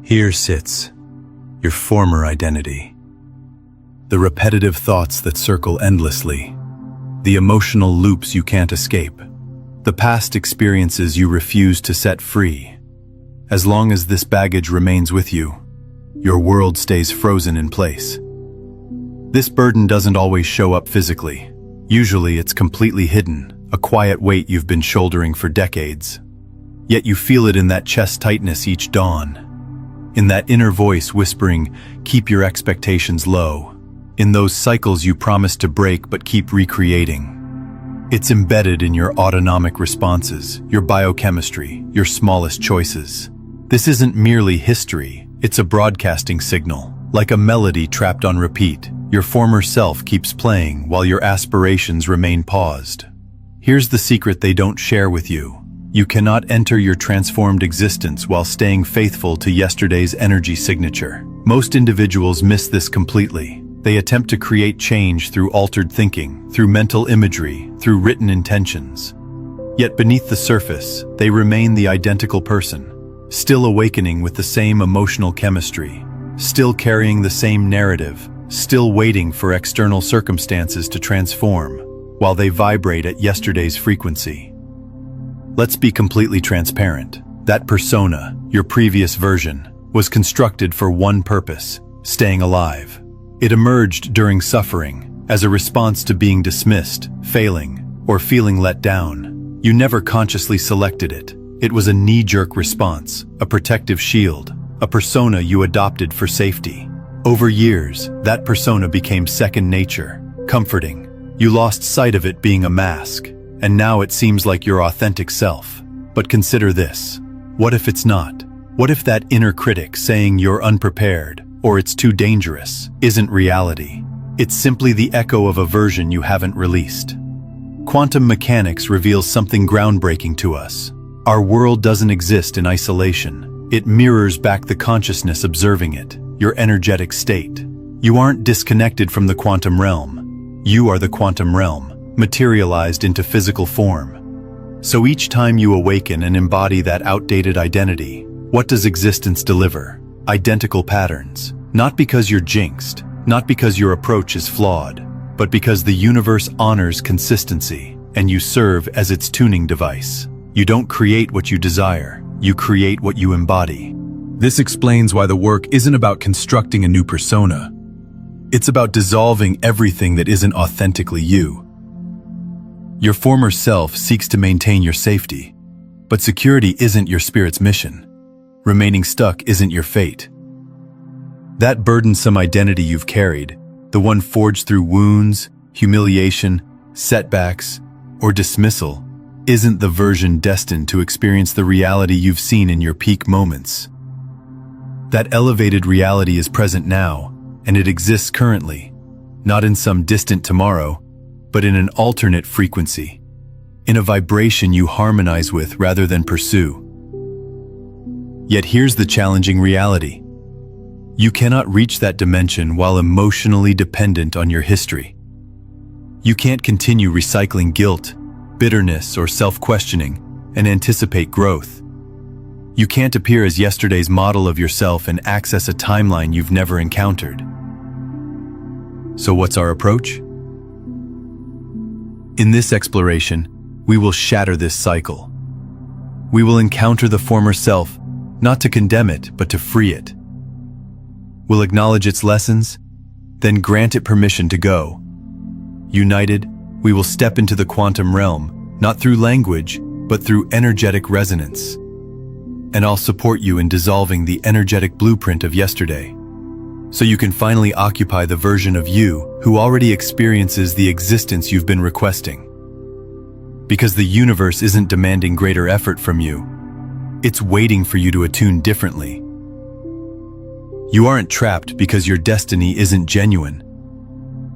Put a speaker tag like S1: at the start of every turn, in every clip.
S1: Here sits your former identity. The repetitive thoughts that circle endlessly. The emotional loops you can't escape. The past experiences you refuse to set free. As long as this baggage remains with you, your world stays frozen in place. This burden doesn't always show up physically. Usually it's completely hidden, a quiet weight you've been shouldering for decades. Yet you feel it in that chest tightness each dawn. In that inner voice whispering, keep your expectations low. In those cycles you promise to break but keep recreating. It's embedded in your autonomic responses, your biochemistry, your smallest choices. This isn't merely history, it's a broadcasting signal. Like a melody trapped on repeat, your former self keeps playing while your aspirations remain paused. Here's the secret they don't share with you. You cannot enter your transformed existence while staying faithful to yesterday's energy signature. Most individuals miss this completely. They attempt to create change through altered thinking, through mental imagery, through written intentions. Yet beneath the surface, they remain the identical person, still awakening with the same emotional chemistry, still carrying the same narrative, still waiting for external circumstances to transform, while they vibrate at yesterday's frequency. Let's be completely transparent. That persona, your previous version, was constructed for one purpose: staying alive. It emerged during suffering, as a response to being dismissed, failing, or feeling let down. You never consciously selected it. It was a knee-jerk response, a protective shield, a persona you adopted for safety. Over years, that persona became second nature, comforting. You lost sight of it being a mask, and now it seems like your authentic self. But consider this. What if it's not? What if that inner critic saying you're unprepared, or it's too dangerous, isn't reality? It's simply the echo of a version you haven't released. Quantum mechanics reveals something groundbreaking to us. Our world doesn't exist in isolation. It mirrors back the consciousness observing it, your energetic state. You aren't disconnected from the quantum realm. You are the quantum realm, materialized into physical form. So each time you awaken and embody that outdated identity, what does existence deliver? Identical patterns. Not because you're jinxed, not because your approach is flawed, but because the universe honors consistency, and you serve as its tuning device. You don't create what you desire, you create what you embody. This explains why the work isn't about constructing a new persona. It's about dissolving everything that isn't authentically you. Your former self seeks to maintain your safety, but security isn't your spirit's mission. Remaining stuck isn't your fate. That burdensome identity you've carried, the one forged through wounds, humiliation, setbacks, or dismissal, isn't the version destined to experience the reality you've seen in your peak moments. That elevated reality is present now, and it exists currently, not in some distant tomorrow, but in an alternate frequency, in a vibration you harmonize with rather than pursue. Yet here's the challenging reality. You cannot reach that dimension while emotionally dependent on your history. You can't continue recycling guilt, bitterness, or self-questioning and anticipate growth. You can't appear as yesterday's model of yourself and access a timeline you've never encountered. So what's our approach? In this exploration, we will shatter this cycle. We will encounter the former self, not to condemn it, but to free it. We'll acknowledge its lessons, then grant it permission to go. United, we will step into the quantum realm, not through language, but through energetic resonance. And I'll support you in dissolving the energetic blueprint of yesterday, so you can finally occupy the version of you who already experiences the existence you've been requesting. Because the universe isn't demanding greater effort from you. It's waiting for you to attune differently. You aren't trapped because your destiny isn't genuine.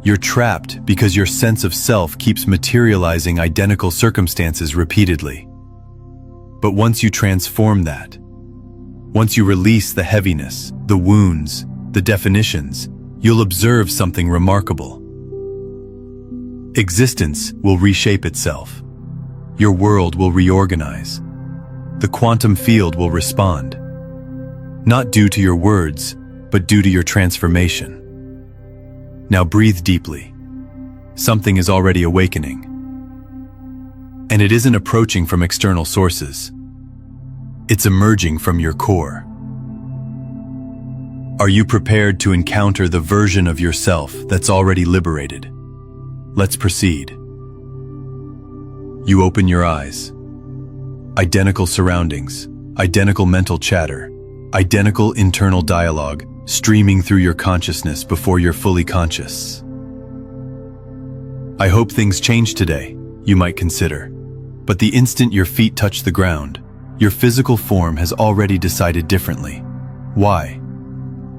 S1: You're trapped because your sense of self keeps materializing identical circumstances repeatedly. But once you transform that, once you release the heaviness, the wounds, the definitions, you'll observe something remarkable. Existence will reshape itself. Your world will reorganize. The quantum field will respond. not due to your words, but due to your transformation. Now breathe deeply. Something is already awakening. And it isn't approaching from external sources. It's emerging from your core. Are you prepared to encounter the version of yourself that's already liberated? Let's proceed. You open your eyes. Identical surroundings, identical mental chatter, identical internal dialogue streaming through your consciousness before you're fully conscious. I hope things change today, you might consider. But the instant your feet touch the ground, your physical form has already decided differently. Why?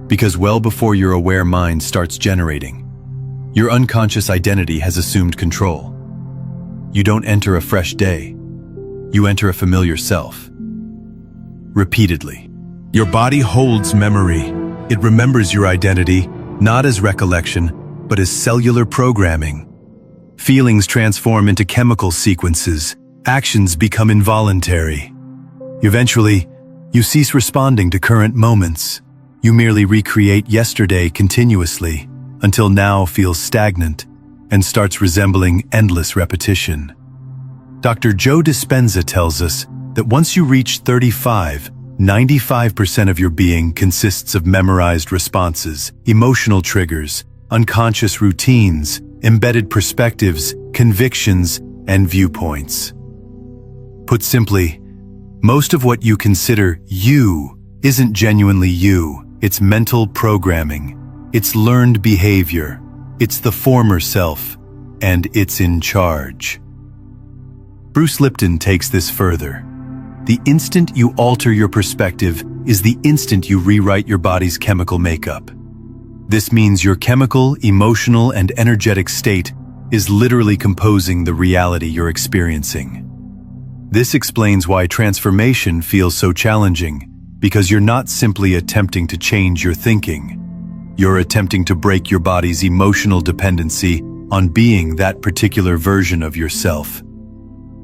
S1: Because well before your aware mind starts generating, your unconscious identity has assumed control. You don't enter a fresh day. You enter a familiar self. Repeatedly. Your body holds memory. It remembers your identity, not as recollection, but as cellular programming. Feelings transform into chemical sequences. Actions become involuntary. Eventually, you cease responding to current moments. You merely recreate yesterday continuously, until now feels stagnant and starts resembling endless repetition. Dr. Joe Dispenza tells us that once you reach 35, 95% of your being consists of memorized responses, emotional triggers, unconscious routines, embedded perspectives, convictions, and viewpoints. Put simply, most of what you consider you isn't genuinely you. It's mental programming. It's learned behavior. It's the former self, and it's in charge. Bruce Lipton takes this further. The instant you alter your perspective is the instant you rewrite your body's chemical makeup. This means your chemical, emotional, and energetic state is literally composing the reality you're experiencing. This explains why transformation feels so challenging, because you're not simply attempting to change your thinking. You're attempting to break your body's emotional dependency on being that particular version of yourself.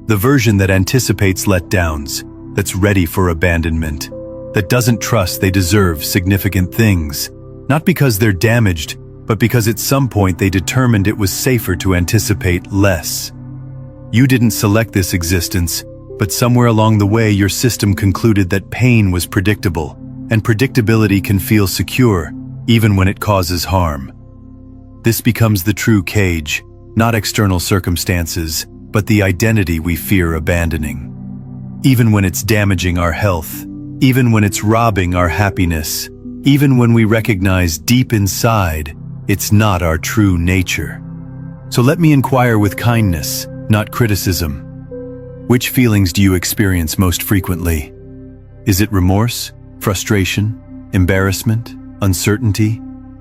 S1: The version that anticipates letdowns, that's ready for abandonment, that doesn't trust they deserve significant things, not because they're damaged, but because at some point they determined it was safer to anticipate less. You didn't select this existence, but somewhere along the way your system concluded that pain was predictable, and predictability can feel secure, even when it causes harm. This becomes the true cage, not external circumstances, but the identity we fear abandoning. Even when it's damaging our health, even when it's robbing our happiness, even when we recognize deep inside, it's not our true nature. So let me inquire with kindness, not criticism. Which feelings do you experience most frequently? Is it remorse, frustration, embarrassment, uncertainty,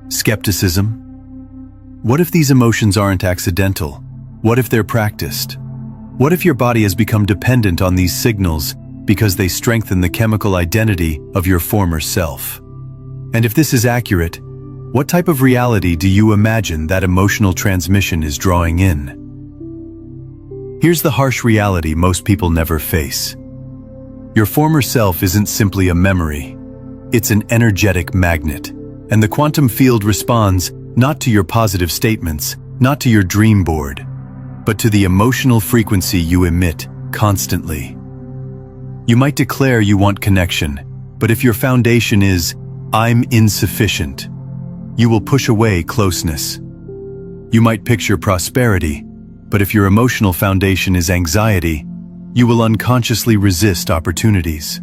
S1: skepticism? What if these emotions aren't accidental? What if they're practiced? What if your body has become dependent on these signals because they strengthen the chemical identity of your former self? And if this is accurate, what type of reality do you imagine that emotional transmission is drawing in? Here's the harsh reality most people never face. Your former self isn't simply a memory. It's an energetic magnet, and the quantum field responds not to your positive statements, not to your dream board, but to the emotional frequency you emit constantly. You might declare you want connection, but if your foundation is, "I'm insufficient," you will push away closeness. You might picture prosperity, but if your emotional foundation is anxiety, you will unconsciously resist opportunities.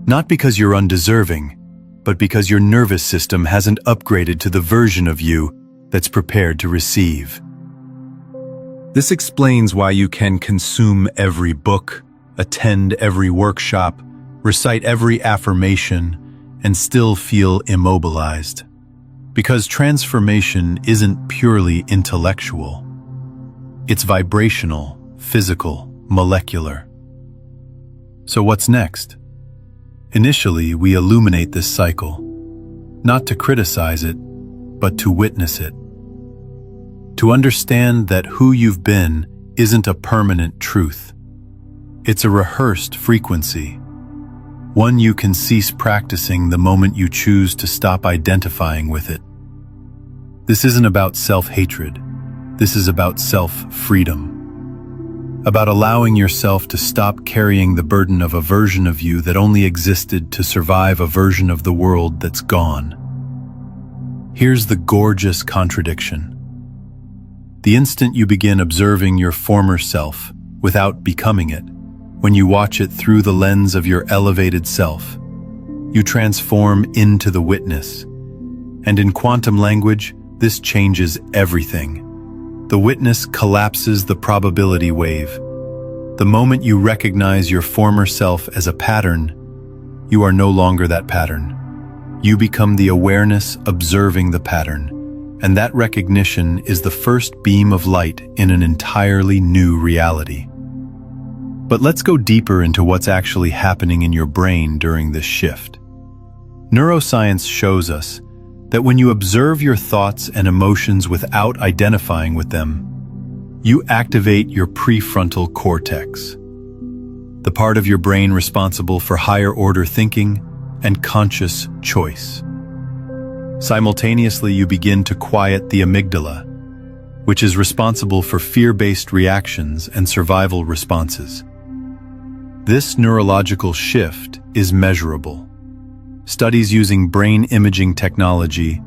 S1: Not because you're undeserving, but because your nervous system hasn't upgraded to the version of you that's prepared to receive. This explains why you can consume every book, attend every workshop, recite every affirmation, and still feel immobilized. Because transformation isn't purely intellectual. It's vibrational, physical, molecular. So what's next? Initially, we illuminate this cycle, not to criticize it, but to witness it. To understand that who you've been isn't a permanent truth. It's a rehearsed frequency. one you can cease practicing the moment you choose to stop identifying with it. This isn't about self-hatred. This is about self-freedom. About allowing yourself to stop carrying the burden of a version of you that only existed to survive a version of the world that's gone. Here's the gorgeous contradiction. The instant you begin observing your former self without becoming it, when you watch it through the lens of your elevated self, you transform into the witness. And in quantum language, this changes everything. The witness collapses the probability wave. The moment you recognize your former self as a pattern, you are no longer that pattern. You become the awareness observing the pattern, and that recognition is the first beam of light in an entirely new reality. But let's go deeper into what's actually happening in your brain during this shift. Neuroscience shows us that when you observe your thoughts and emotions without identifying with them, you activate your prefrontal cortex, the part of your brain responsible for higher-order thinking and conscious choice. Simultaneously, you begin to quiet the amygdala, which is responsible for fear-based reactions and survival responses. This neurological shift is measurable. Studies using brain imaging technology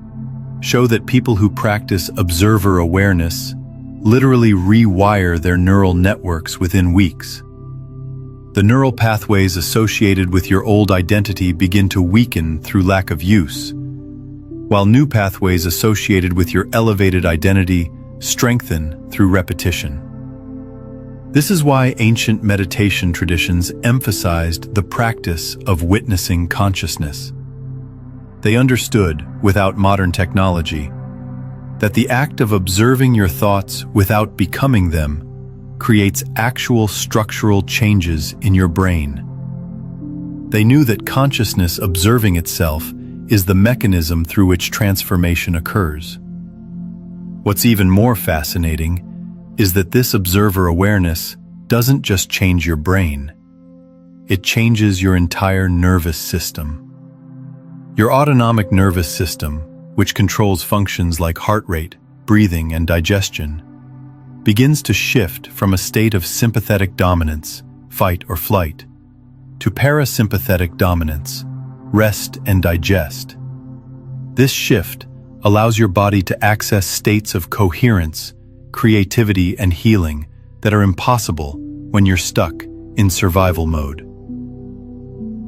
S1: show that people who practice observer awareness literally rewire their neural networks within weeks. The neural pathways associated with your old identity begin to weaken through lack of use, while new pathways associated with your elevated identity strengthen through repetition. This is why ancient meditation traditions emphasized the practice of witnessing consciousness. They understood, without modern technology, that the act of observing your thoughts without becoming them creates actual structural changes in your brain. They knew that consciousness observing itself is the mechanism through which transformation occurs. What's even more fascinating is that this observer awareness doesn't just change your brain, it changes your entire nervous system. Your autonomic nervous system, which controls functions like heart rate, breathing, and digestion, begins to shift from a state of sympathetic dominance, fight or flight, to parasympathetic dominance, rest and digest. This shift allows your body to access states of coherence, creativity, and healing that are impossible when you're stuck in survival mode.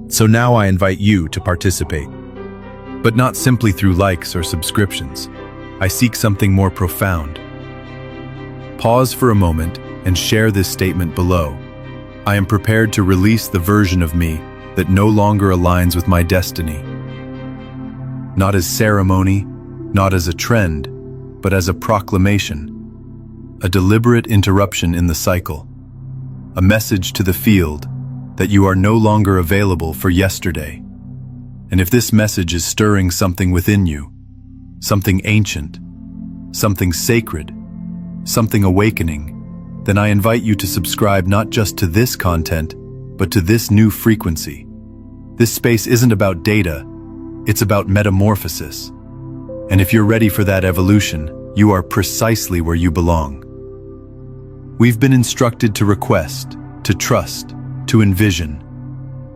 S1: So now I invite you to participate, but not simply through likes or subscriptions. I seek something more profound. Pause for a moment and share this statement below. I am prepared to release the version of me that no longer aligns with my destiny. Not as ceremony, not as a trend, but as a proclamation. A deliberate interruption in the cycle. A message to the field that you are no longer available for yesterday. And if this message is stirring something within you, something ancient, something sacred, something awakening, then I invite you to subscribe not just to this content, but to this new frequency. This space isn't about data, it's about metamorphosis. And if you're ready for that evolution, you are precisely where you belong. We've been instructed to request, to trust, to envision.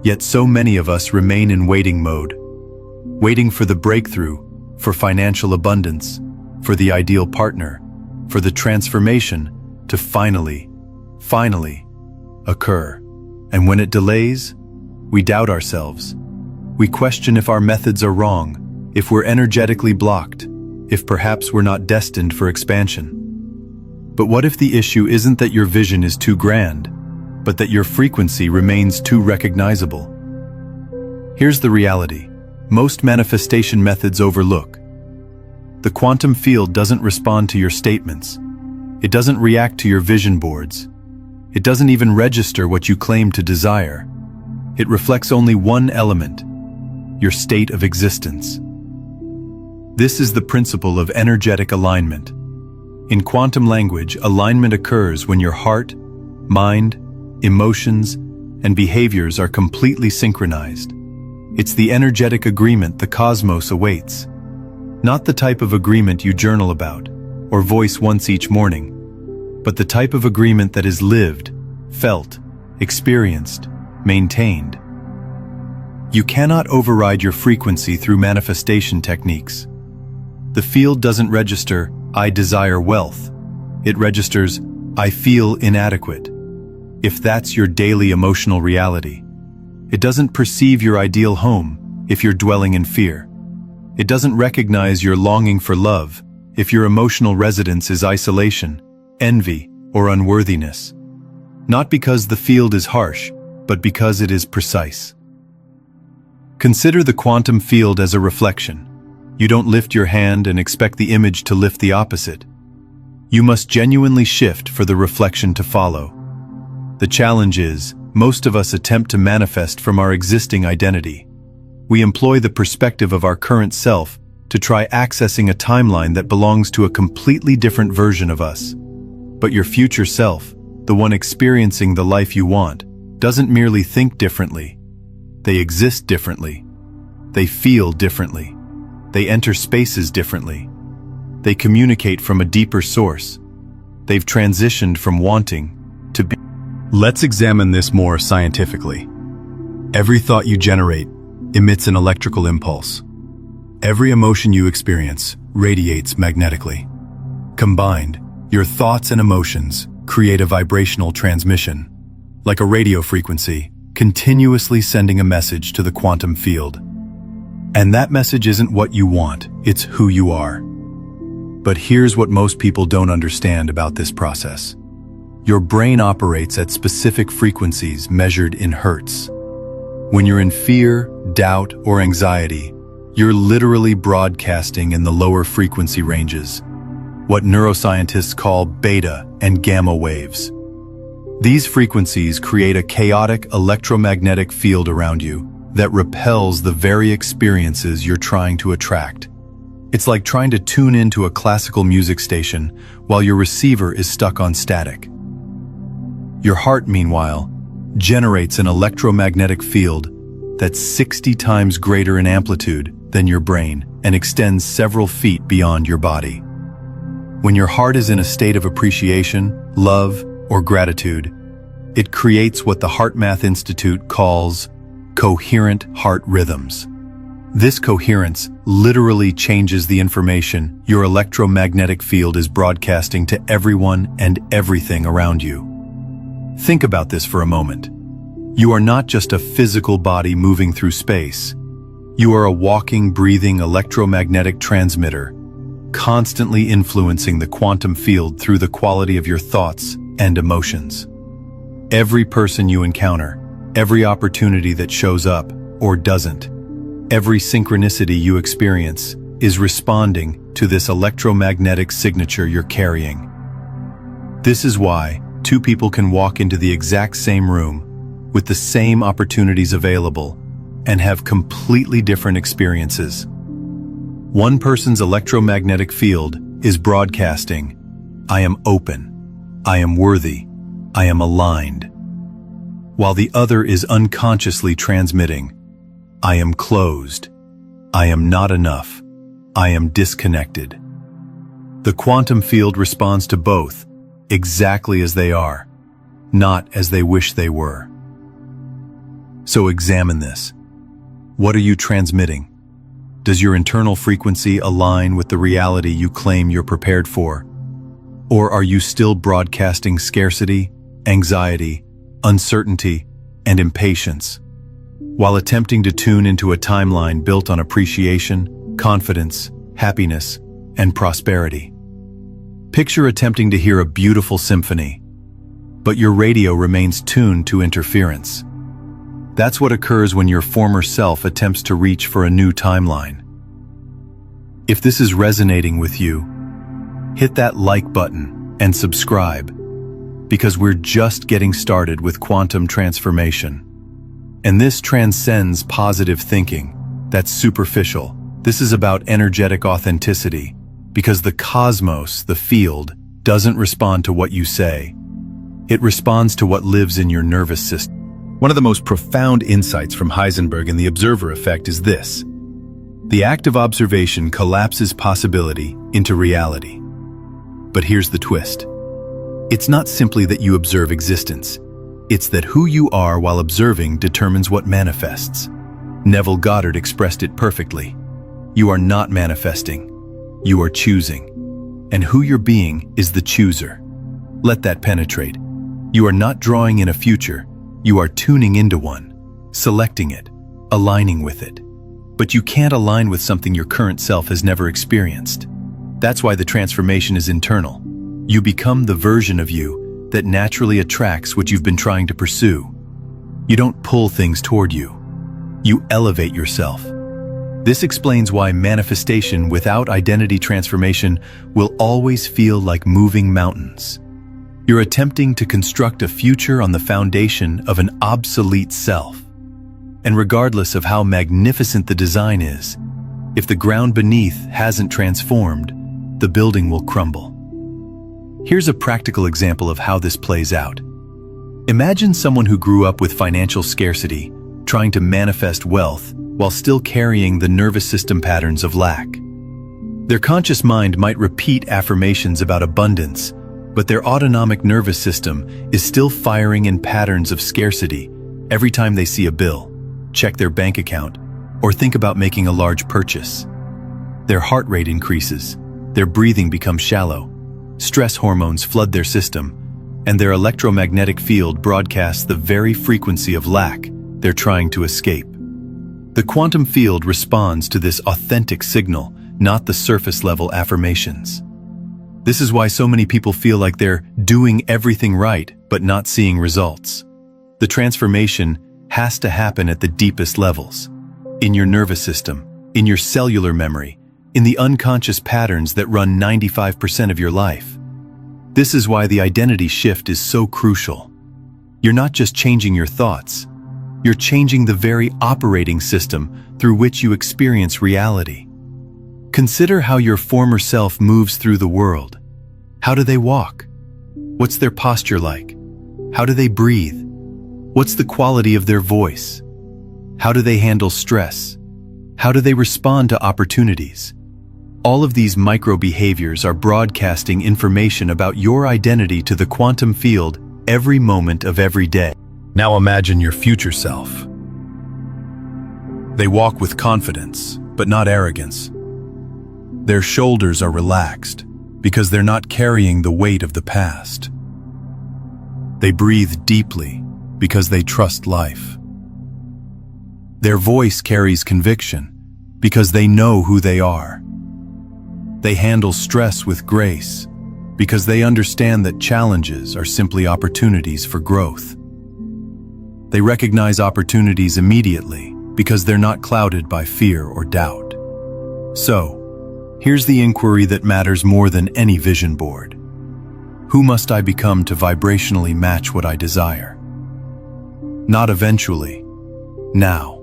S1: Yet so many of us remain in waiting mode, waiting for the breakthrough, for financial abundance, for the ideal partner, for the transformation to finally occur. And when it delays, we doubt ourselves. We question if our methods are wrong, if we're energetically blocked, if perhaps we're not destined for expansion. But what if the issue isn't that your vision is too grand, but that your frequency remains too recognizable? Here's the reality. Most manifestation methods overlook. The quantum field doesn't respond to your statements. It doesn't react to your vision boards. It doesn't even register what you claim to desire. It reflects only one element, your state of existence. This is the principle of energetic alignment. In quantum language, alignment occurs when your heart, mind, emotions, and behaviors are completely synchronized. It's the energetic agreement the cosmos awaits. Not the type of agreement you journal about or voice once each morning, but the type of agreement that is lived, felt, experienced, maintained. You cannot override your frequency through manifestation techniques. The field doesn't register, "I desire wealth." It registers, "I feel inadequate." If that's your daily emotional reality. It doesn't perceive your ideal home if you're dwelling in fear. It doesn't recognize your longing for love if your emotional residence is isolation, envy, or unworthiness. Not because the field is harsh, but because it is precise. Consider the quantum field as a reflection. You don't lift your hand and expect the image to lift the opposite. You must genuinely shift for the reflection to follow. The challenge is, most of us attempt to manifest from our existing identity. We employ the perspective of our current self to try accessing a timeline that belongs to a completely different version of us. But your future self, the one experiencing the life you want, doesn't merely think differently. They exist differently. They feel differently. They enter spaces differently. They communicate from a deeper source. They've transitioned from wanting to be. Let's examine this more scientifically. Every thought you generate emits an electrical impulse. Every emotion you experience radiates magnetically. Combined, your thoughts and emotions create a vibrational transmission, like a radio frequency, continuously sending a message to the quantum field. And that message isn't what you want, it's who you are. But here's what most people don't understand about this process. Your brain operates at specific frequencies measured in hertz. When you're in fear, doubt, or anxiety, you're literally broadcasting in the lower frequency ranges, what neuroscientists call beta and gamma waves. These frequencies create a chaotic electromagnetic field around you that repels the very experiences you're trying to attract. It's like trying to tune into a classical music station while your receiver is stuck on static. Your heart, meanwhile, generates an electromagnetic field that's 60 times greater in amplitude than your brain and extends several feet beyond your body. When your heart is in a state of appreciation, love, or gratitude, it creates what the HeartMath Institute calls coherent heart rhythms. This coherence literally changes the information your electromagnetic field is broadcasting to everyone and everything around you. Think about this for a moment. You are not just a physical body moving through space. You are a walking, breathing electromagnetic transmitter, constantly influencing the quantum field through the quality of your thoughts and emotions. Every person you encounter, every opportunity that shows up or doesn't, every synchronicity you experience is responding to this electromagnetic signature you're carrying. This is why two people can walk into the exact same room with the same opportunities available and have completely different experiences. One person's electromagnetic field is broadcasting, "I am open, I am worthy, I am aligned," while the other is unconsciously transmitting, "I am closed, I am not enough, I am disconnected." The quantum field responds to both exactly as they are, not as they wish they were. So examine this. What are you transmitting? Does your internal frequency align with the reality you claim you're prepared for? Or are you still broadcasting scarcity, anxiety, uncertainty, and impatience, while attempting to tune into a timeline built on appreciation, confidence, happiness, and prosperity? Picture attempting to hear a beautiful symphony, but your radio remains tuned to interference. That's what occurs when your former self attempts to reach for a new timeline. If this is resonating with you, hit that like button and subscribe, because we're just getting started with quantum transformation. And this transcends positive thinking. That's superficial. This is about energetic authenticity, because the cosmos, the field, doesn't respond to what you say. It responds to what lives in your nervous system. One of the most profound insights from Heisenberg and the observer effect is this: the act of observation collapses possibility into reality. But here's the twist. It's not simply that you observe existence. It's that who you are while observing determines what manifests. Neville Goddard expressed it perfectly. You are not manifesting. You are choosing. And who you're being is the chooser. Let that penetrate. You are not drawing in a future. You are tuning into one, selecting it, aligning with it. But you can't align with something your current self has never experienced. That's why the transformation is internal. You become the version of you that naturally attracts what you've been trying to pursue. You don't pull things toward you. You elevate yourself. This explains why manifestation without identity transformation will always feel like moving mountains. You're attempting to construct a future on the foundation of an obsolete self. And regardless of how magnificent the design is, if the ground beneath hasn't transformed, the building will crumble. Here's a practical example of how this plays out. Imagine someone who grew up with financial scarcity, trying to manifest wealth while still carrying the nervous system patterns of lack. Their conscious mind might repeat affirmations about abundance, but their autonomic nervous system is still firing in patterns of scarcity every time they see a bill, check their bank account, or think about making a large purchase. Their heart rate increases, their breathing becomes shallow, stress hormones flood their system, and their electromagnetic field broadcasts the very frequency of lack they're trying to escape. The quantum field responds to this authentic signal, not the surface-level affirmations. This is why so many people feel like they're doing everything right, but not seeing results. The transformation has to happen at the deepest levels, in your nervous system, in your cellular memory, in the unconscious patterns that run 95% of your life. This is why the identity shift is so crucial. You're not just changing your thoughts, you're changing the very operating system through which you experience reality. Consider how your former self moves through the world. How do they walk? What's their posture like? How do they breathe? What's the quality of their voice? How do they handle stress? How do they respond to opportunities? All of these micro-behaviors are broadcasting information about your identity to the quantum field every moment of every day. Now imagine your future self. They walk with confidence, but not arrogance. Their shoulders are relaxed because they're not carrying the weight of the past. They breathe deeply because they trust life. Their voice carries conviction because they know who they are. They handle stress with grace because they understand that challenges are simply opportunities for growth. They recognize opportunities immediately because they're not clouded by fear or doubt. So, here's the inquiry that matters more than any vision board. Who must I become to vibrationally match what I desire? Not eventually, now.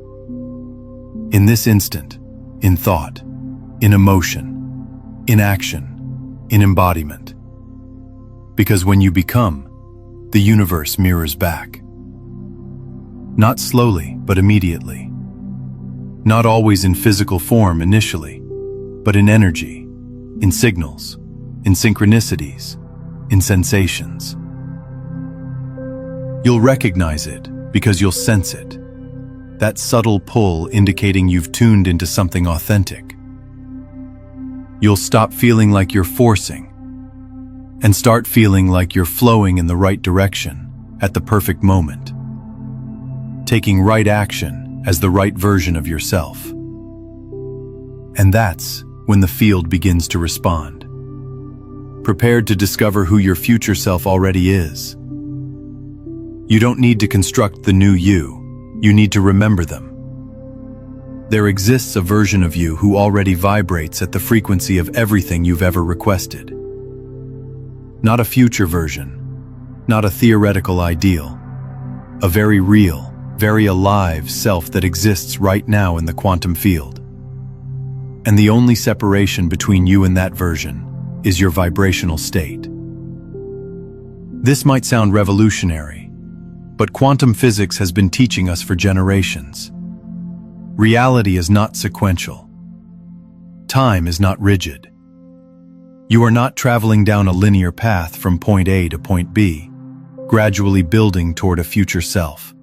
S1: In this instant, in thought, in emotion, in action, in embodiment. Because when you become, the universe mirrors back. Not slowly, but immediately. Not always in physical form initially, but in energy, in signals, in synchronicities, in sensations. You'll recognize it because you'll sense it. That subtle pull indicating you've tuned into something authentic. You'll stop feeling like you're forcing and start feeling like you're flowing in the right direction at the perfect moment. Taking right action as the right version of yourself. And that's when the field begins to respond. Prepared to discover who your future self already is. You don't need to construct the new you need to remember them. There exists a version of you who already vibrates at the frequency of everything you've ever requested. Not a future version, not a theoretical ideal, a very real, very alive self that exists right now in the quantum field. And the only separation between you and that version is your vibrational state. This might sound revolutionary, but quantum physics has been teaching us for generations. Reality is not sequential. Time is not rigid. You are not traveling down a linear path from point A to point B, gradually building toward a future self.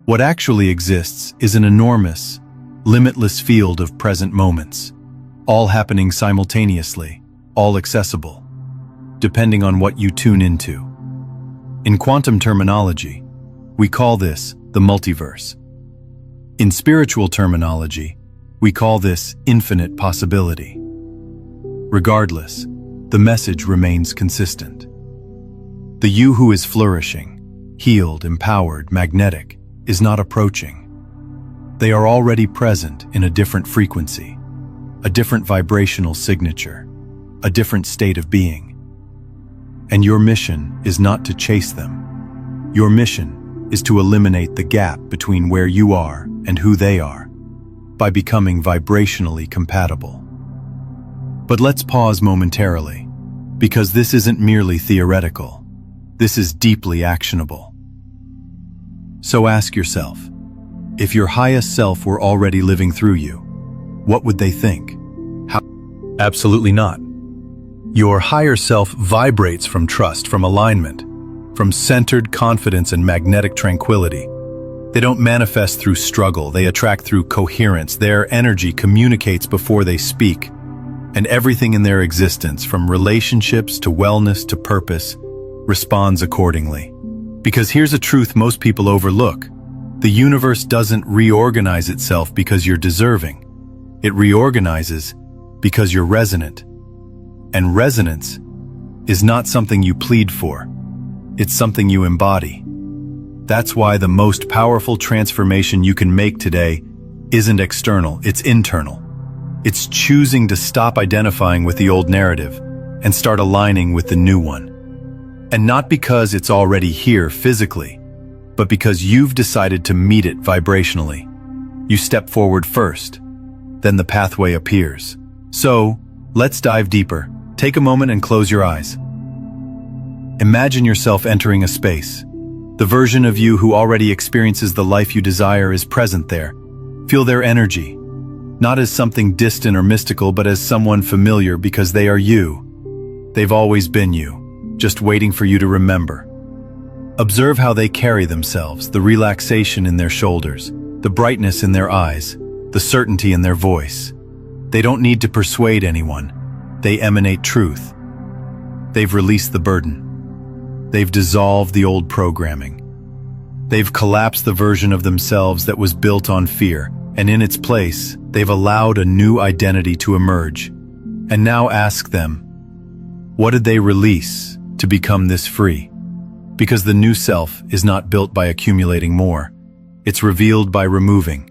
S1: What actually exists is an enormous, limitless field of present moments, all happening simultaneously, all accessible, depending on what you tune into. In quantum terminology, we call this the multiverse. In spiritual terminology, we call this infinite possibility. Regardless, the message remains consistent. The you who is flourishing, healed, empowered, magnetic, is not approaching. They are already present in a different frequency, a different vibrational signature, a different state of being. And your mission is not to chase them. Your mission is to eliminate the gap between where you are and who they are, by becoming vibrationally compatible. But let's pause momentarily, because this isn't merely theoretical. This is deeply actionable. So ask yourself, if your highest self were already living through you, what would they think? How? Absolutely not. Your higher self vibrates from trust, from alignment, from centered confidence and magnetic tranquility. They don't manifest through struggle, they attract through coherence. Their energy communicates before they speak, and everything in their existence, from relationships to wellness to purpose, responds accordingly. Because here's a truth most people overlook. The universe doesn't reorganize itself because you're deserving. It reorganizes because you're resonant. And resonance is not something you plead for. It's something you embody. That's why the most powerful transformation you can make today isn't external, it's internal. It's choosing to stop identifying with the old narrative and start aligning with the new one. And not because it's already here physically, but because you've decided to meet it vibrationally. You step forward first, then the pathway appears. So, let's dive deeper. Take a moment and close your eyes. Imagine yourself entering a space. The version of you who already experiences the life you desire is present there. Feel their energy, not as something distant or mystical, but as someone familiar because they are you. They've always been you, just waiting for you to remember. Observe how they carry themselves, the relaxation in their shoulders, the brightness in their eyes, the certainty in their voice. They don't need to persuade anyone. They emanate truth. They've released the burden. They've dissolved the old programming. They've collapsed the version of themselves that was built on fear, and in its place, they've allowed a new identity to emerge. And now ask them, what did they release to become this free? Because the new self is not built by accumulating more. It's revealed by removing,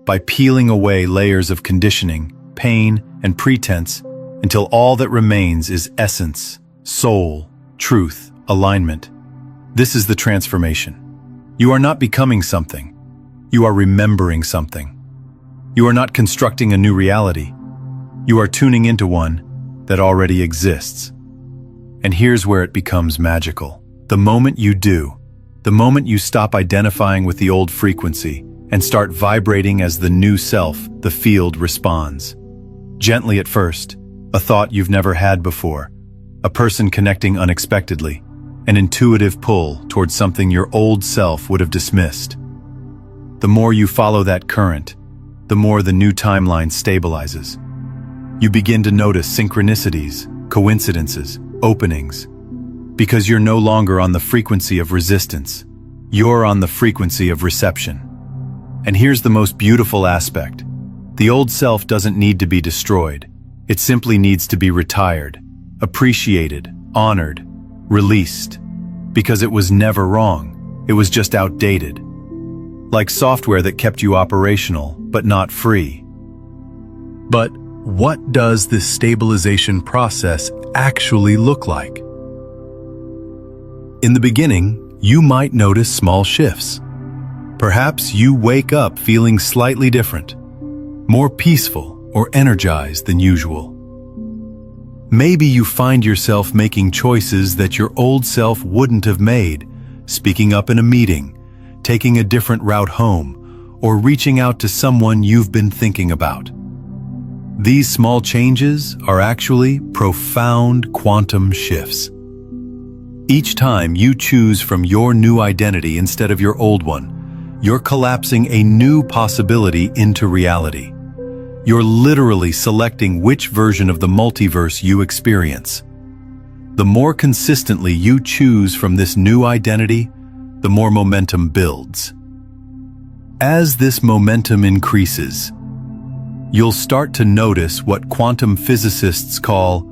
S1: by peeling away layers of conditioning, pain, and pretense until all that remains is essence, soul, truth, alignment. This is the transformation. You are not becoming something. You are remembering something. You are not constructing a new reality. You are tuning into one that already exists. And here's where it becomes magical. The moment you do, the moment you stop identifying with the old frequency and start vibrating as the new self, the field responds. Gently at first, a thought you've never had before, a person connecting unexpectedly, an intuitive pull towards something your old self would have dismissed. The more you follow that current, the more the new timeline stabilizes. You begin to notice synchronicities, coincidences, openings, because you're no longer on the frequency of resistance. You're on the frequency of reception. And here's the most beautiful aspect. The old self doesn't need to be destroyed. It simply needs to be retired, appreciated, honored, released. Because it was never wrong. It was just outdated. Like software that kept you operational, but not free. But what does this stabilization process actually look like? In the beginning, you might notice small shifts. Perhaps you wake up feeling slightly different, more peaceful or energized than usual. Maybe you find yourself making choices that your old self wouldn't have made, speaking up in a meeting, taking a different route home, or reaching out to someone you've been thinking about. These small changes are actually profound quantum shifts. Each time you choose from your new identity instead of your old one, you're collapsing a new possibility into reality. You're literally selecting which version of the multiverse you experience. The more consistently you choose from this new identity, the more momentum builds. As this momentum increases, you'll start to notice what quantum physicists call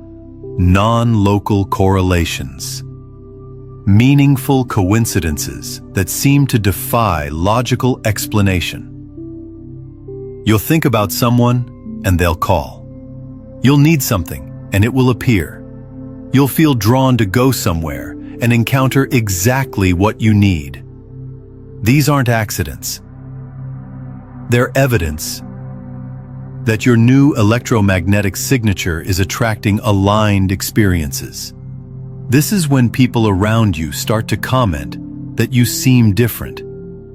S1: non-local correlations. Meaningful coincidences that seem to defy logical explanation. You'll think about someone, and they'll call. You'll need something, and it will appear. You'll feel drawn to go somewhere and encounter exactly what you need. These aren't accidents. They're evidence that your new electromagnetic signature is attracting aligned experiences. This is when people around you start to comment that you seem different.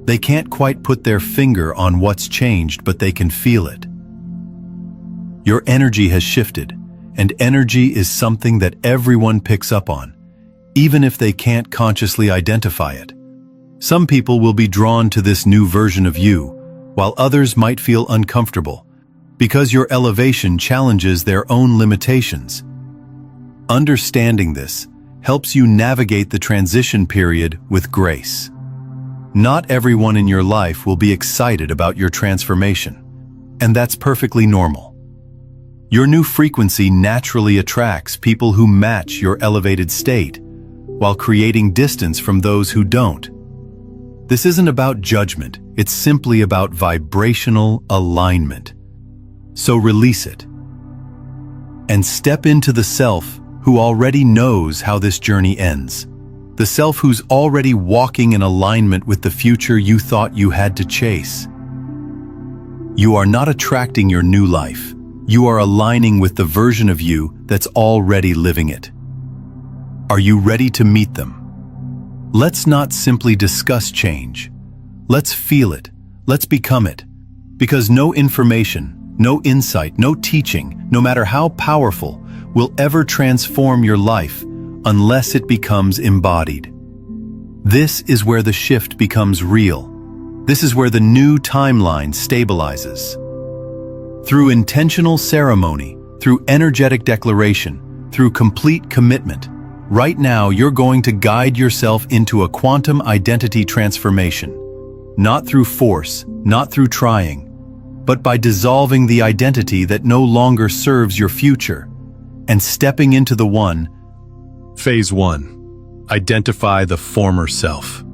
S1: They can't quite put their finger on what's changed, but they can feel it. Your energy has shifted, and energy is something that everyone picks up on, even if they can't consciously identify it. Some people will be drawn to this new version of you, while others might feel uncomfortable, because your elevation challenges their own limitations. Understanding this helps you navigate the transition period with grace. Not everyone in your life will be excited about your transformation, and that's perfectly normal. Your new frequency naturally attracts people who match your elevated state, while creating distance from those who don't. This isn't about judgment, it's simply about vibrational alignment. So release it, and step into the self who already knows how this journey ends. The self who's already walking in alignment with the future you thought you had to chase. You are not attracting your new life. You are aligning with the version of you that's already living it. Are you ready to meet them? Let's not simply discuss change. Let's feel it. Let's become it. Because no information, no insight, no teaching, no matter how powerful, will ever transform your life unless it becomes embodied. This is where the shift becomes real. This is where the new timeline stabilizes. Through intentional ceremony, through energetic declaration, through complete commitment, right now you're going to guide yourself into a quantum identity transformation. Not through force, not through trying, but by dissolving the identity that no longer serves your future and stepping into the one. Phase 1. Identify the former self.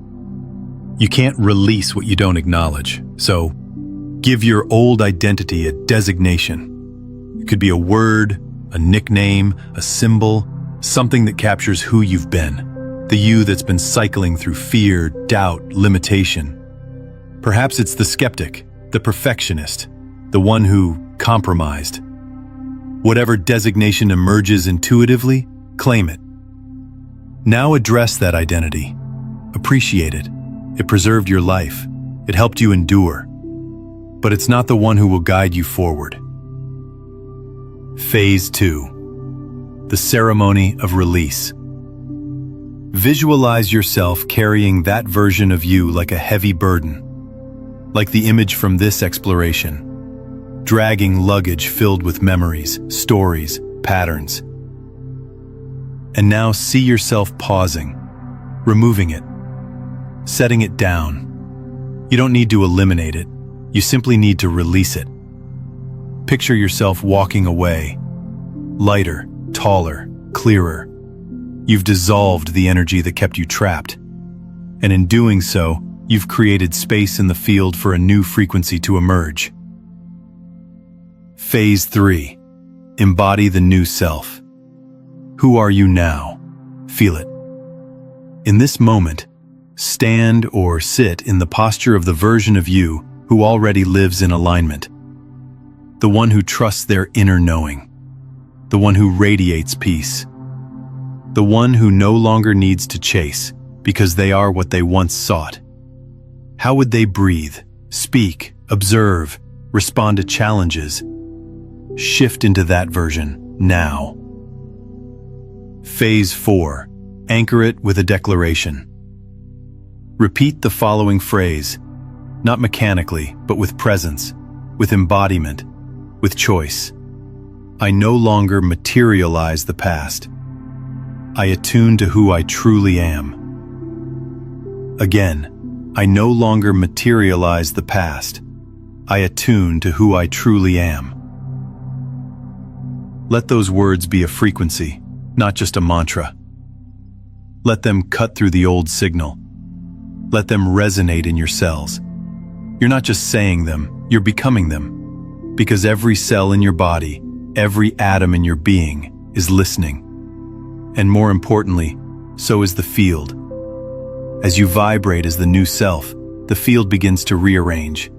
S1: You can't release what you don't acknowledge, so give your old identity a designation. It could be a word, a nickname, a symbol, something that captures who you've been, the you that's been cycling through fear, doubt, limitation. Perhaps it's the skeptic, the perfectionist, the one who compromised. Whatever designation emerges intuitively, claim it. Now address that identity. Appreciate it. It preserved your life. It helped you endure. But it's not the one who will guide you forward. Phase 2. The ceremony of release. Visualize yourself carrying that version of you like a heavy burden. Like the image from this exploration, dragging luggage filled with memories, stories, patterns. And now see yourself pausing, removing it, setting it down. You don't need to eliminate it, you simply need to release it. Picture yourself walking away, lighter, taller, clearer. You've dissolved the energy that kept you trapped, and in doing so, you've created space in the field for a new frequency to emerge. Phase 3. Embody the new self. Who are you now? Feel it. In this moment, stand or sit in the posture of the version of you who already lives in alignment. The one who trusts their inner knowing. The one who radiates peace. The one who no longer needs to chase because they are what they once sought. How would they breathe, speak, observe, respond to challenges? Shift into that version now. Phase 4. Anchor it with a declaration. Repeat the following phrase, not mechanically, but with presence, with embodiment, with choice. I no longer materialize the past. I attune to who I truly am. Again, I no longer materialize the past. I attune to who I truly am. Let those words be a frequency, not just a mantra. Let them cut through the old signal. Let them resonate in your cells. You're not just saying them, you're becoming them. Because every cell in your body, every atom in your being is listening. And more importantly, so is the field. As you vibrate as the new self, the field begins to rearrange.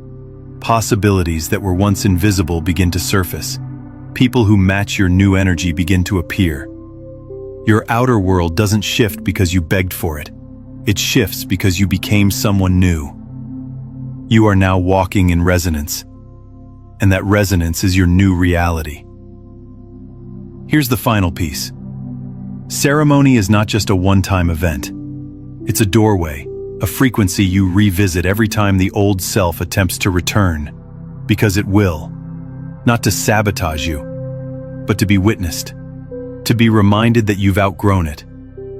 S1: Possibilities that were once invisible begin to surface. People who match your new energy begin to appear. Your outer world doesn't shift because you begged for it. It shifts because you became someone new. You are now walking in resonance, and that resonance is your new reality. Here's the final piece. Ceremony is not just a one-time event. It's a doorway, a frequency you revisit every time the old self attempts to return, because it will. Not to sabotage you, but to be witnessed, to be reminded that you've outgrown it.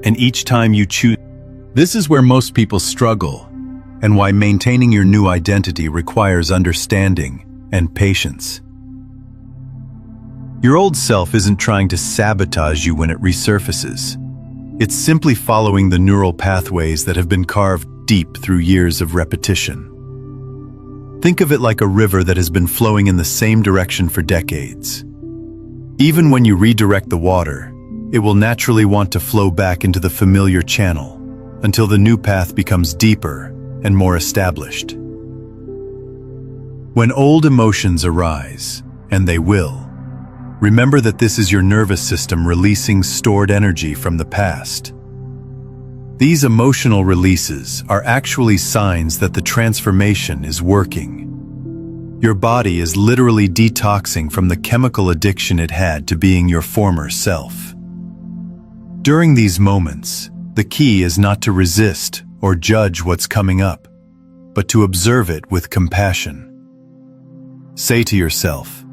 S1: And each time you choose, this is where most people struggle, and why maintaining your new identity requires understanding and patience. Your old self isn't trying to sabotage you when it resurfaces. It's simply following the neural pathways that have been carved deep through years of repetition. Think of it like a river that has been flowing in the same direction for decades. Even when you redirect the water, it will naturally want to flow back into the familiar channel until the new path becomes deeper and more established. When old emotions arise, and they will, remember that this is your nervous system releasing stored energy from the past. These emotional releases are actually signs that the transformation is working. Your body is literally detoxing from the chemical addiction it had to being your former self. During these moments, the key is not to resist or judge what's coming up, but to observe it with compassion. Say to yourself,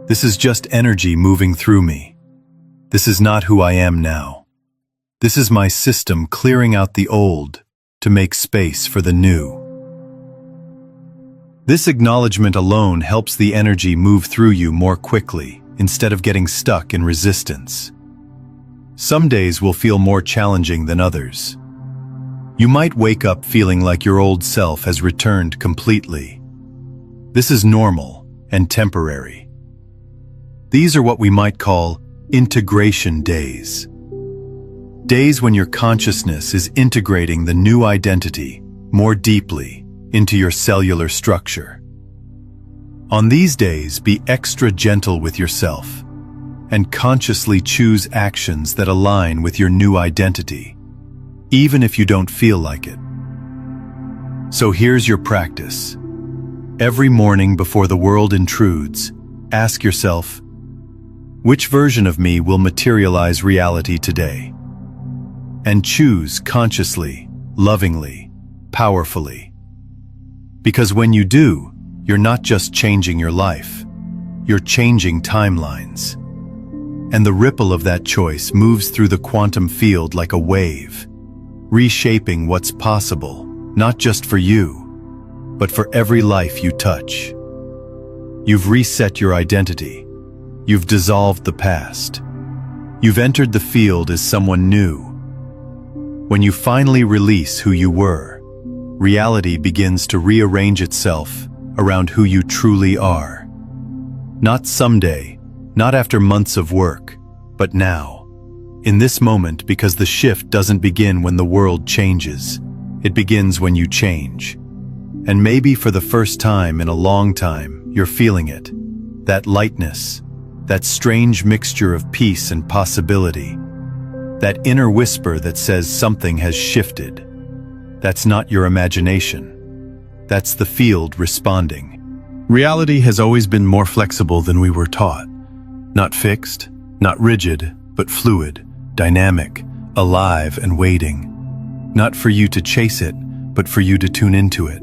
S1: "This is just energy moving through me. This is not who I am now. This is my system clearing out the old to make space for the new." This acknowledgement alone helps the energy move through you more quickly instead of getting stuck in resistance. Some days will feel more challenging than others. You might wake up feeling like your old self has returned completely. This is normal and temporary. These are what we might call integration days. Days when your consciousness is integrating the new identity more deeply into your cellular structure. On these days, be extra gentle with yourself and consciously choose actions that align with your new identity, even if you don't feel like it. So here's your practice. Every morning before the world intrudes, ask yourself, which version of me will materialize reality today? And choose consciously, lovingly, powerfully. Because when you do, you're not just changing your life, you're changing timelines. And the ripple of that choice moves through the quantum field like a wave, reshaping what's possible, not just for you, but for every life you touch. You've reset your identity. You've dissolved the past. You've entered the field as someone new. When you finally release who you were, reality begins to rearrange itself around who you truly are. Not someday, not after months of work, but now, in this moment, because the shift doesn't begin when the world changes. It begins when you change. And maybe for the first time in a long time, you're feeling it. That lightness, that strange mixture of peace and possibility. That inner whisper that says something has shifted. That's not your imagination. That's the field responding. Reality has always been more flexible than we were taught. Not fixed, not rigid, but fluid, dynamic, alive and waiting. Not for you to chase it, but for you to tune into it.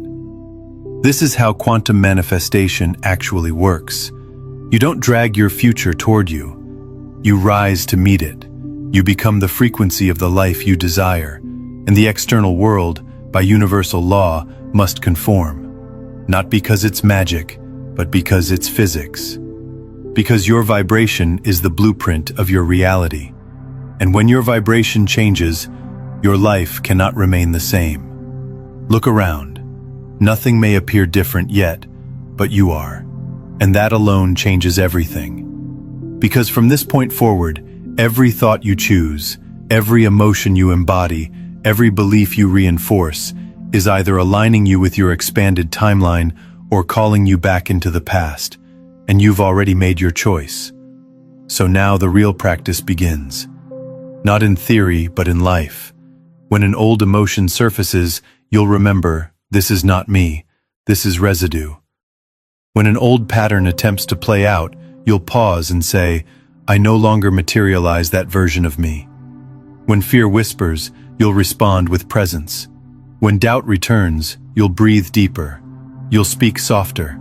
S1: This is how quantum manifestation actually works. You don't drag your future toward you. You rise to meet it. You become the frequency of the life you desire, and the external world, by universal law, must conform. Not because it's magic, but because it's physics. Because your vibration is the blueprint of your reality. And when your vibration changes, your life cannot remain the same. Look around. Nothing may appear different yet, but you are. And that alone changes everything. Because from this point forward, every thought you choose, every emotion you embody, every belief you reinforce, is either aligning you with your expanded timeline or calling you back into the past, and you've already made your choice. So now the real practice begins. Not in theory, but in life. When an old emotion surfaces, you'll remember, this is not me, this is residue. When an old pattern attempts to play out, you'll pause and say, I no longer materialize that version of me. When fear whispers, you'll respond with presence. When doubt returns, you'll breathe deeper. You'll speak softer.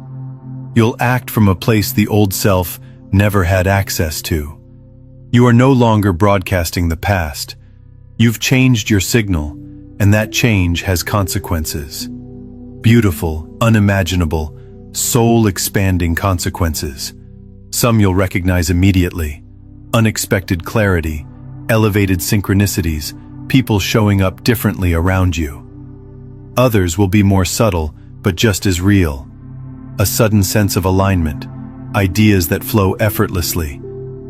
S1: You'll act from a place the old self never had access to. You are no longer broadcasting the past. You've changed your signal, and that change has consequences. Beautiful, unimaginable, soul-expanding consequences. Some you'll recognize immediately. Unexpected clarity, elevated synchronicities, people showing up differently around you. Others will be more subtle, but just as real. A sudden sense of alignment, ideas that flow effortlessly,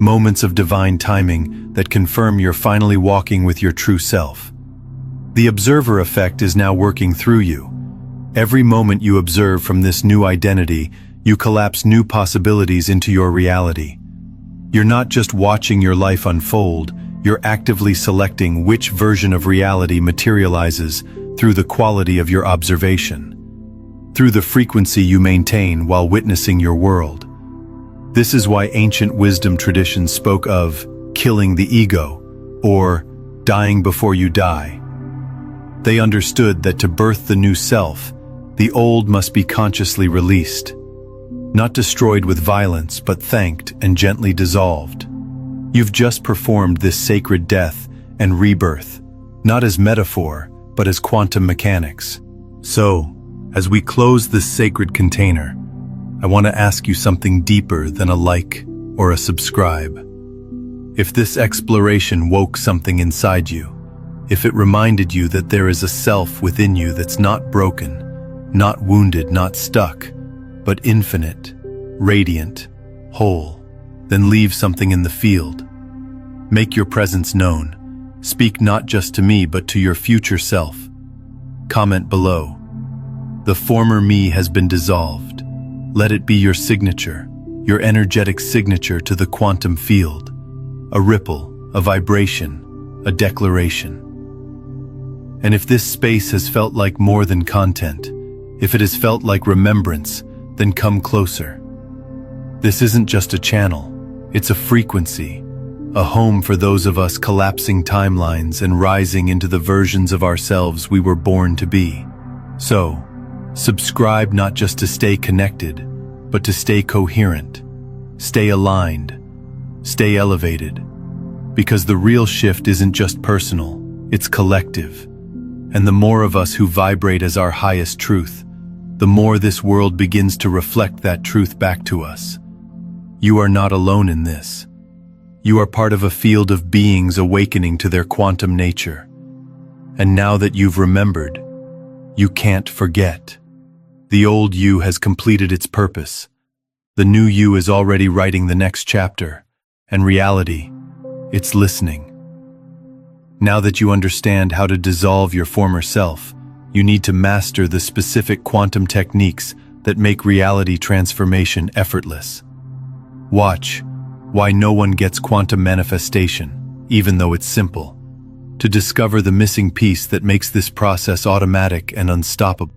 S1: moments of divine timing that confirm you're finally walking with your true self. The observer effect is now working through you. Every moment you observe from this new identity, you collapse new possibilities into your reality. You're not just watching your life unfold, you're actively selecting which version of reality materializes through the quality of your observation, through the frequency you maintain while witnessing your world. This is why ancient wisdom traditions spoke of killing the ego, or dying before you die. They understood that to birth the new self, the old must be consciously released, not destroyed with violence, but thanked and gently dissolved. You've just performed this sacred death and rebirth, not as metaphor, but as quantum mechanics. So, as we close this sacred container, I want to ask you something deeper than a like or a subscribe. If this exploration woke something inside you, if it reminded you that there is a self within you that's not broken, not wounded, not stuck, but infinite, radiant, whole, then leave something in the field. Make your presence known. Speak not just to me, but to your future self. Comment below. The former me has been dissolved. Let it be your signature, your energetic signature to the quantum field. A ripple, a vibration, a declaration. And if this space has felt like more than content, if it has felt like remembrance, then come closer. This isn't just a channel, it's a frequency, a home for those of us collapsing timelines and rising into the versions of ourselves we were born to be. So, subscribe not just to stay connected, but to stay coherent, stay aligned, stay elevated. Because the real shift isn't just personal, it's collective. And the more of us who vibrate as our highest truth, the more this world begins to reflect that truth back to us. You are not alone in this. You are part of a field of beings awakening to their quantum nature. And now that you've remembered, you can't forget. The old you has completed its purpose. The new you is already writing the next chapter. And reality, it's listening. Now that you understand how to dissolve your former self, you need to master the specific quantum techniques that make reality transformation effortless. Watch Why No One Gets Quantum Manifestation, even though it's simple, to discover the missing piece that makes this process automatic and unstoppable.